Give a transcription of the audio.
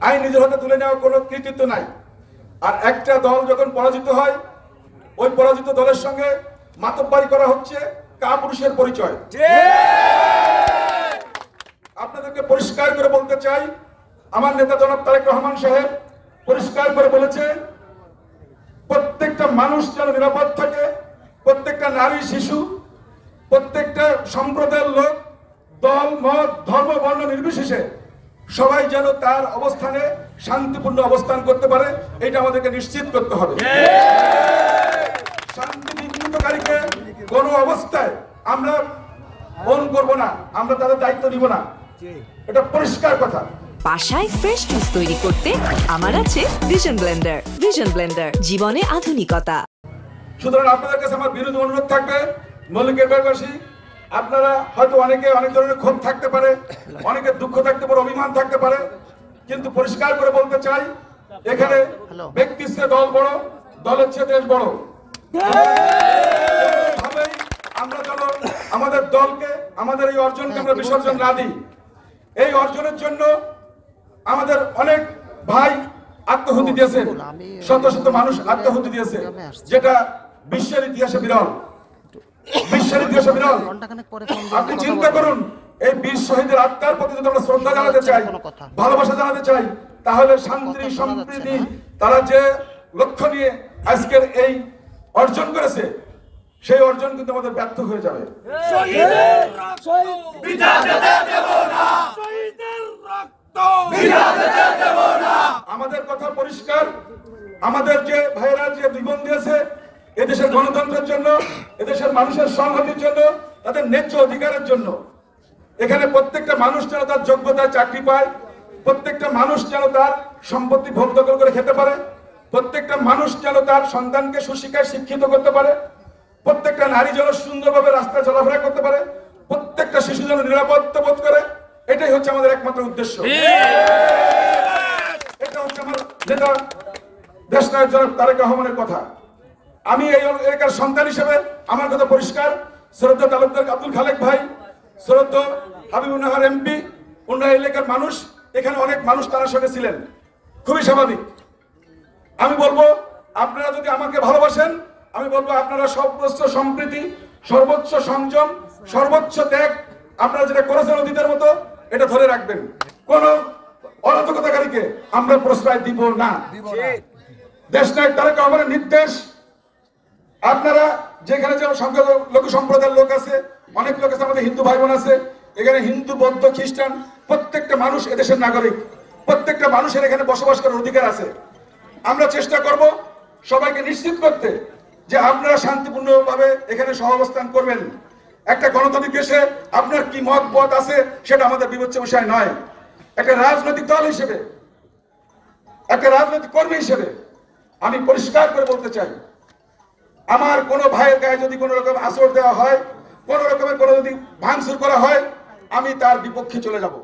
আইন নিজের হাতে তুলে নেওয়ার কোনো কৃতিত্ব নাই। আর একটা দল যখন পরাজিত হয়, ওই পরাজিত দলের সঙ্গে মাতব্বারি করা হচ্ছে কাপুরুষের পরিচয়। আপনাদেরকে পরিষ্কার করে বলতে চাই, আমার নেতা জনাব তারেক রহমান সাহেব পরিষ্কার করে বলেছে, প্রত্যেকটা মানুষ যেন নিরাপদ থাকে, প্রত্যেকটা নারী শিশু, প্রত্যেকটা সম্প্রদায়ের লোক, দল মত ধর্ম বর্ণ নির্বিশেষে সবাই যেন তার অবস্থানে শান্তিপূর্ণ অবস্থান করতে পারে, এটা আমাদেরকে নিশ্চিত করতে হবে। শান্তি বিঘ্নিতকারীকে কোনো অবস্থায় আমরা বন্ধ করব না, আমরা তাদের দায়িত্ব নিব না, এটা পরিষ্কার কথা। বাসায় ফ্রেশ জুস তৈরি করতে আমার আছে ভিশন ব্লেন্ডার। ভিশন ব্লেন্ডার, জীবনে আধুনিকতা। সুতরাং আপনাদের কাছে আমার বিরোধী অনুরোধ থাকবে, মল্লিকের ব্যাপারী, আপনারা হয়তো অনেকে অনেক ধরনের ক্ষোভ থাকতে পারে, অনেকের দুঃখ থাকতে পারে, অভিমান থাকতে পারে, কিন্তু পরিষ্কার করে বলতে চাই, এখানে ব্যক্তির চেয়ে দল বড়, দলের চেয়ে দেশ বড়। আমরা যেন আমাদের দলকে, আমাদের এই অর্জনকে আমরা বিসর্জন না দিই। এই অর্জনের জন্য আমাদের অনেক ভাই আত্মহুতি দিয়েছেন, শত শত মানুষ আত্মহুতি দিয়েছে, যেটা বিশ্বের ইতিহাসে বিরল। বিশ্বের ইতিহাসে বিরল। আপনি চিন্তা করুন, এই বীর শহীদের আত্মার প্রতি যদি আমরা শ্রদ্ধা জানাতে চাই, ভালোবাসা জানাতে চাই, তাহলে শান্তি সম্প্রীতি তারা যে লক্ষ্য নিয়ে আজকের এই অর্জন করেছে, সেই অর্জন কিন্তু আমাদের ব্যর্থ হয়ে যাবে। আমাদের কথা পরিষ্কার, আমাদের যে ভাইয়েরা যে জীবন দিয়েছে এদেশের গণতন্ত্রের জন্য, এদেশের মানুষের সংহতির জন্য, তাদের ন্যায্য অধিকারের জন্য, এখানে প্রত্যেকটা মানুষ যেন তার যোগ্যতায় চাকরি পায়, প্রত্যেকটা মানুষ যেন তার সম্পত্তি ভোগ দখল করে খেতে পারে, প্রত্যেকটা মানুষ যেন তার সন্তানকে সুশিক্ষায় শিক্ষিত করতে পারে, প্রত্যেকটা নারী যেন সুন্দরভাবে রাস্তায় চলাফেরা করতে পারে, প্রত্যেকটা শিশু যেন নিরাপত্তা বোধ করে, এটাই হচ্ছে আমাদের একমাত্র উদ্দেশ্য। এটা হচ্ছে আমার নেতা দেশনায়ক জনাব তারেক রহমানের কথা। আমি এই এলাকার সন্তান হিসেবে আমার কথা পরিষ্কার, শ্রদ্ধা তালুকদার আব্দুল খালেক ভাই, শ্রদ্ধা হাবিবুর নাহার এমপি, অন্যান্য এলাকার মানুষ, এখানে অনেক মানুষ তার সঙ্গে ছিলেন, খুবই স্বাভাবিক। আমি বলবো, আপনারা যদি আমাকে ভালোবাসেন, আমি বলবো আপনারা সর্বোচ্চ সম্প্রীতি, সর্বোচ্চ সংযম, সর্বোচ্চ ত্যাগ আপনারা যেটা করেছেন অতীতের মতো, এটা ধরে রাখবেন। কোন অরাজকতাকারীকে আমরা প্রশ্রয় দিব না। দেশনায়ক তারেক রহমানের নির্দেশ, আপনারা যেখানে যে লোক সম্প্রদায়ের লোক আছে, অনেক লোক আছে, আমাদের হিন্দু ভাই বোন আছে, এখানে হিন্দু বৌদ্ধ খ্রিস্টান প্রত্যেকটা মানুষ এদেশের নাগরিক, প্রত্যেকটা মানুষের এখানে বসবাস করার অধিকার আছে। আমরা চেষ্টা করব সবাইকে নিশ্চিত করতে যে আপনারা শান্তিপূর্ণভাবে এখানে সহাবস্থান করবেন। একটা গণতান্ত্রিক দেশে আপনার কি মত পথ আছে সেটা আমাদের বিবেচ্য বিষয় নয়। একটা রাজনৈতিক দল হিসেবে, একটা রাজনৈতিক কর্মী হিসেবে আমি পরিষ্কার করে বলতে চাই, আমার কোনো ভাইয়ের গায়ে যদি কোনো রকম আঁচড় দেওয়া হয়, কোনো রকমের কোনো যদি ভাঙচুর করা হয়, আমি তার বিপক্ষে চলে যাব।